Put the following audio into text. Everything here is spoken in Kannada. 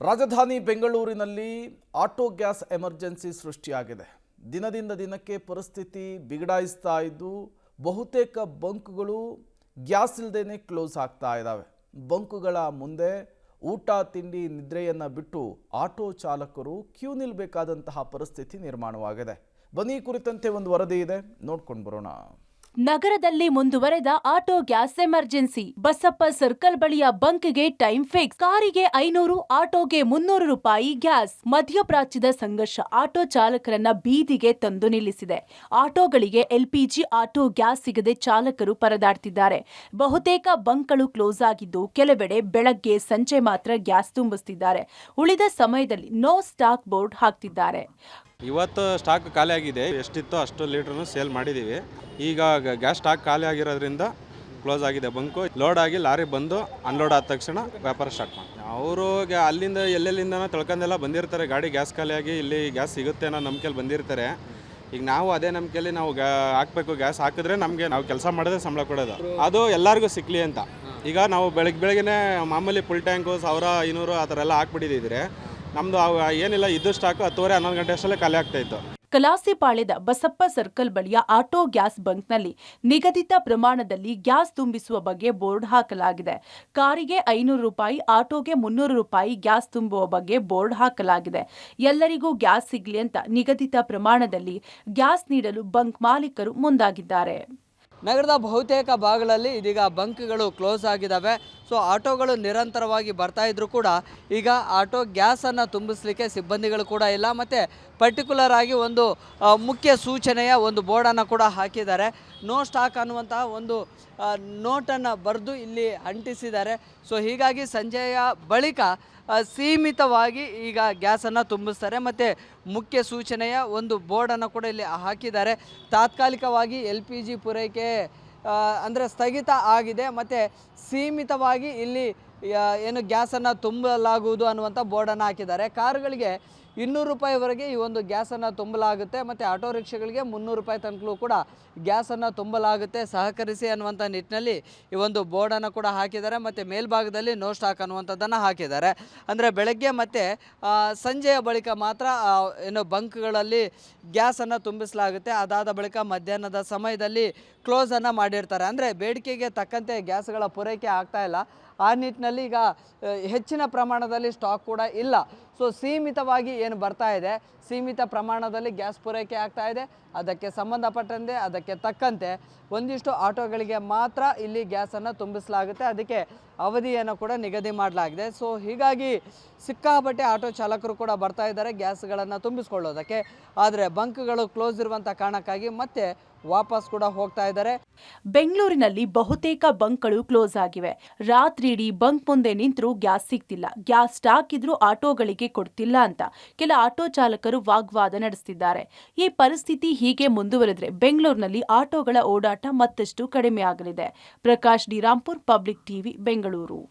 ರಾಜಧಾನಿ ಬೆಂಗಳೂರಿನಲ್ಲಿ ಆಟೋ ಗ್ಯಾಸ್ ಎಮರ್ಜೆನ್ಸಿ ಸೃಷ್ಟಿಯಾಗಿದೆ. ದಿನದಿಂದ ದಿನಕ್ಕೆ ಪರಿಸ್ಥಿತಿ ಬಿಗಡಾಯಿಸ್ತಾ ಇದ್ದು ಬಹುತೇಕ ಬಂಕ್ಗಳು ಗ್ಯಾಸ್ ಇಲ್ಲದೇನೆ ಕ್ಲೋಸ್ ಆಗ್ತಾ ಇದ್ದಾವೆ. ಬಂಕ್ಗಳ ಮುಂದೆ ಊಟ ತಿಂಡಿ ನಿದ್ರೆಯನ್ನು ಬಿಟ್ಟು ಆಟೋ ಚಾಲಕರು ಕ್ಯೂ ನಿಲ್ಲಬೇಕಾದಂತಹ ಪರಿಸ್ಥಿತಿ ನಿರ್ಮಾಣವಾಗಿದೆ. ಬನ್ನಿ ಕುರಿತಂತೆ ಒಂದು ವರದಿ ಇದೆ, ನೋಡ್ಕೊಂಡು ಬರೋಣ. ನಗರದಲ್ಲಿ ಮುಂದುವರೆದ auto gas emergency. Basappa circle ಬಳಿಯ ಬಂಕ್ಗೆ ಟೈಮ್ ಫಿಕ್ಸ್. ಕಾರಿಗೆ 500, ಆಟೋಗೆ 300 ರೂಪಾಯಿ ಗ್ಯಾಸ್. ಮಧ್ಯಪ್ರಾಚ್ಯದ ಸಂಘರ್ಷ ಆಟೋ ಚಾಲಕರನ್ನ ಬೀದಿಗೆ ತಂದು ನಿಲ್ಲಿಸಿದೆ. ಆಟೋಗಳಿಗೆ LPG ಆಟೋ ಗ್ಯಾಸ್ ಸಿಗದೆ ಚಾಲಕರು ಪರದಾಡ್ತಿದ್ದಾರೆ. ಬಹುತೇಕ ಬಂಕ್ಗಳು ಕ್ಲೋಸ್ ಆಗಿದ್ದು ಕೆಲವೆಡೆ ಬೆಳಗ್ಗೆ ಸಂಜೆ ಮಾತ್ರ ಗ್ಯಾಸ್ ತುಂಬಿಸ್ತಿದ್ದಾರೆ. ಉಳಿದ ಸಮಯದಲ್ಲಿ ನೋ ಸ್ಟಾಕ್ ಬೋರ್ಡ್ ಹಾಕ್ತಿದ್ದಾರೆ. ಇವತ್ತು ಸ್ಟಾಕ್ ಖಾಲಿ ಆಗಿದೆ. ಎಷ್ಟಿತ್ತೋ ಅಷ್ಟು ಲೀಟ್ರನ್ನು ಸೇಲ್ ಮಾಡಿದ್ದೀವಿ. ಈಗ ಗ್ಯಾಸ್ ಸ್ಟಾಕ್ ಖಾಲಿ ಆಗಿರೋದ್ರಿಂದ ಕ್ಲೋಸ್ ಆಗಿದೆ ಬಂಕು. ಲೋಡ್ ಆಗಿ ಲಾರಿ ಬಂದು ಅನ್ಲೋಡ್ ಆದ ತಕ್ಷಣ ವ್ಯಾಪಾರ ಸ್ಟಾರ್ಟ್ ಮಾಡಿ ಅವರು ಅಲ್ಲಿಂದ ಎಲ್ಲೆಲ್ಲಿಂದನೋ ತಿಳ್ಕೊಂಡೆಲ್ಲ ಬಂದಿರ್ತಾರೆ. ಗಾಡಿ ಗ್ಯಾಸ್ ಖಾಲಿಯಾಗಿ ಇಲ್ಲಿ ಗ್ಯಾಸ್ ಸಿಗುತ್ತೆ ಅನ್ನೋ ನಂಬಿಕೆಯಲ್ಲಿ ಬಂದಿರ್ತಾರೆ. ಈಗ ನಾವು ಅದೇ ನಂಬಿಕೆಯಲ್ಲಿ ನಾವು ಹಾಕಬೇಕು. ಗ್ಯಾಸ್ ಹಾಕಿದ್ರೆ ನಮಗೆ ನಾವು ಕೆಲಸ ಮಾಡಿದ್ರೆ ಸಂಬಳ ಕೊಡೋದು, ಅದು ಎಲ್ಲರಿಗೂ ಸಿಕ್ಕಲಿ ಅಂತ. ಈಗ ನಾವು ಬೆಳಗ್ಗೆ ಮಾಮೂಲಿ ಫುಲ್ ಟ್ಯಾಂಕು 1000-500 ಆ ಥರ ಎಲ್ಲ ಹಾಕ್ಬಿಟ್ಟಿದ್ದಿದ್ರೆ ನಮ್ಮದು ಏನಿಲ್ಲ, ಇದು ಸ್ಟಾಕು 10:30-11 ಗಂಟೆ ಅಷ್ಟಲ್ಲೇ ಖಾಲಿ ಆಗ್ತಾ ಇತ್ತು. ಕಲಾಸಿಪಾಳ್ಯದ ಬಸಪ್ಪ ಸರ್ಕಲ್ ಬಳಿಯ ಆಟೋ ಗ್ಯಾಸ್ ಬಂಕ್ನಲ್ಲಿ ನಿಗದಿತ ಪ್ರಮಾಣದಲ್ಲಿ ಗ್ಯಾಸ್ ತುಂಬಿಸುವ ಬಗ್ಗೆ ಬೋರ್ಡ್ ಹಾಕಲಾಗಿದೆ. ಕಾರಿಗೆ 500 ರೂಪಾಯಿ, ಆಟೋಗೆ 300 ರೂಪಾಯಿ ಗ್ಯಾಸ್ ತುಂಬುವ ಬಗ್ಗೆ ಬೋರ್ಡ್ ಹಾಕಲಾಗಿದೆ. ಎಲ್ಲರಿಗೂ ಗ್ಯಾಸ್ ಸಿಗಲಿ ಅಂತ ನಿಗದಿತ ಪ್ರಮಾಣದಲ್ಲಿ ಗ್ಯಾಸ್ ನೀಡಲು ಬಂಕ್ ಮಾಲೀಕರು ಮುಂದಾಗಿದ್ದಾರೆ. ನಗರದ ಬಹುತೇಕ ಭಾಗಗಳಲ್ಲಿ ಇದೀಗ ಬಂಕ್ಗಳು ಕ್ಲೋಸ್ ಆಗಿದ್ದಾವೆ. ಸೊ ಆಟೋಗಳು ನಿರಂತರವಾಗಿ ಬರ್ತಾ ಇದ್ರೂ ಕೂಡ ಈಗ ಆಟೋ ಗ್ಯಾಸನ್ನು ತುಂಬಿಸಲಿಕ್ಕೆ ಸಿಬ್ಬಂದಿಗಳು ಕೂಡ ಇಲ್ಲ. ಮತ್ತು ಪರ್ಟಿಕ್ಯುಲರ್ ಆಗಿ ಒಂದು ಮುಖ್ಯ ಸೂಚನೆಯ ಒಂದು ಬೋರ್ಡನ್ನು ಕೂಡ ಹಾಕಿದ್ದಾರೆ. ನೋ ಸ್ಟಾಕ್ ಅನ್ನುವಂತಹ ಒಂದು ನೋಟನ್ನು ಬರೆದು ಇಲ್ಲಿ ಅಂಟಿಸಿದ್ದಾರೆ. ಸೊ ಹೀಗಾಗಿ ಸಂಜೆಯ ಬಳಿಕ ಸೀಮಿತವಾಗಿ ಈಗ ಗ್ಯಾಸನ್ನು ತುಂಬಿಸ್ತಾರೆ. ಮತ್ತು ಮುಖ್ಯ ಸೂಚನೆಯ ಒಂದು ಬೋರ್ಡನ್ನು ಕೂಡ ಇಲ್ಲಿ ಹಾಕಿದ್ದಾರೆ. ತಾತ್ಕಾಲಿಕವಾಗಿ LPG ಪೂರೈಕೆ ಅಂದರೆ ಸ್ಥಗಿತ ಆಗಿದೆ ಮತ್ತು ಸೀಮಿತವಾಗಿ ಇಲ್ಲಿ ಏನು ಗ್ಯಾಸನ್ನು ತುಂಬಲಾಗುವುದು ಅನ್ನುವಂಥ ಬೋರ್ಡನ್ನು ಹಾಕಿದ್ದಾರೆ. ಕಾರುಗಳಿಗೆ 200 ರೂಪಾಯಿವರೆಗೆ ಈ ಒಂದು ಗ್ಯಾಸನ್ನು ತುಂಬಲಾಗುತ್ತೆ ಮತ್ತು ಆಟೋ ರಿಕ್ಷಾಗಳಿಗೆ 300 ರೂಪಾಯಿ ತನಕಲೂ ಕೂಡ ಗ್ಯಾಸನ್ನು ತುಂಬಲಾಗುತ್ತೆ, ಸಹಕರಿಸಿ ಅನ್ನುವಂಥ ನಿಟ್ಟಿನಲ್ಲಿ ಈ ಒಂದು ಬೋರ್ಡನ್ನು ಕೂಡ ಹಾಕಿದ್ದಾರೆ. ಮತ್ತು ಮೇಲ್ಭಾಗದಲ್ಲಿ ನೋ ಸ್ಟಾಕ್ ಅನ್ನುವಂಥದ್ದನ್ನು ಹಾಕಿದ್ದಾರೆ. ಅಂದರೆ ಬೆಳಗ್ಗೆ ಮತ್ತು ಸಂಜೆಯ ಬಳಿಕ ಮಾತ್ರ ಏನು ಬಂಕ್ಗಳಲ್ಲಿ ಗ್ಯಾಸನ್ನು ತುಂಬಿಸಲಾಗುತ್ತೆ. ಅದಾದ ಬಳಿಕ ಮಧ್ಯಾಹ್ನದ ಸಮಯದಲ್ಲಿ ಕ್ಲೋಸನ್ನು ಮಾಡಿರ್ತಾರೆ. ಅಂದರೆ ಬೇಡಿಕೆಗೆ ತಕ್ಕಂತೆ ಗ್ಯಾಸ್ಗಳ ಪೂರೈಕೆ ಆಗ್ತಾ ಇಲ್ಲ. ಆ ನಿಟ್ಟಿನಲ್ಲಿ ಈಗ ಹೆಚ್ಚಿನ ಪ್ರಮಾಣದಲ್ಲಿ ಸ್ಟಾಕ್ ಕೂಡ ಇಲ್ಲ. ಸೊ ಸೀಮಿತವಾಗಿ ಏನು ಬರ್ತಾ ಇದೆ, ಸೀಮಿತ ಪ್ರಮಾಣದಲ್ಲಿ ಗ್ಯಾಸ್ ಪೂರೈಕೆ ಆಗ್ತಾ ಇದೆ. ಅದಕ್ಕೆ ಸಂಬಂಧಪಟ್ಟಂತೆ ಅದಕ್ಕೆ ತಕ್ಕಂತೆ ಒಂದಿಷ್ಟು ಆಟೋಗಳಿಗೆ ಮಾತ್ರ ಇಲ್ಲಿ ಗ್ಯಾಸನ್ನು ತುಂಬಿಸಲಾಗುತ್ತೆ. ಅದಕ್ಕೆ ಅವಧಿಯನ್ನು ಕೂಡ ನಿಗದಿ ಮಾಡಲಾಗಿದೆ. ಸೊ ಹೀಗಾಗಿ ಸಿಕ್ಕಾಪಟ್ಟೆ ಆಟೋ ಚಾಲಕರು ಕೂಡ ಬರ್ತಾ ಇದ್ದಾರೆ ಗ್ಯಾಸ್ಗಳನ್ನು ತುಂಬಿಸ್ಕೊಳ್ಳೋದಕ್ಕೆ. ಆದರೆ ಬಂಕ್ಗಳು ಕ್ಲೋಸ್ ಇರುವಂಥ ಕಾರಣಕ್ಕಾಗಿ ಮತ್ತೆ ವಾಪಸ್ ಕೂಡ ಹೋಗ್ತಾ ಇದ್ದಾರೆ. ಬೆಂಗಳೂರಿನಲ್ಲಿ ಬಹುತೇಕ ಬಂಕ್ಗಳು ಕ್ಲೋಸ್ ಆಗಿವೆ. ರಾತ್ರಿ ಇಡೀ ಬಂಕ್ ಮುಂದೆ ನಿಂತರೂ ಗ್ಯಾಸ್ ಸಿಗ್ತಿಲ್ಲ. ಗ್ಯಾಸ್ ಸ್ಟಾಕ್ ಇದ್ರೂ ಆಟೋಗಳಿಗೆ ಕೊಡ್ತಿಲ್ಲ ಅಂತ ಕೆಲ ಆಟೋ ಚಾಲಕರು ವಾಗ್ವಾದ ನಡೆಸುತ್ತಿದ್ದಾರೆ. ಈ ಪರಿಸ್ಥಿತಿ ಹೀಗೆ ಮುಂದುವರೆದ್ರೆ ಬೆಂಗಳೂರಿನಲ್ಲಿ ಆಟೋಗಳ ಓಡಾಟ ಮತ್ತಷ್ಟು ಕಡಿಮೆ ಆಗಲಿದೆ. Prakash D Rampur, public TV, Bengaluru.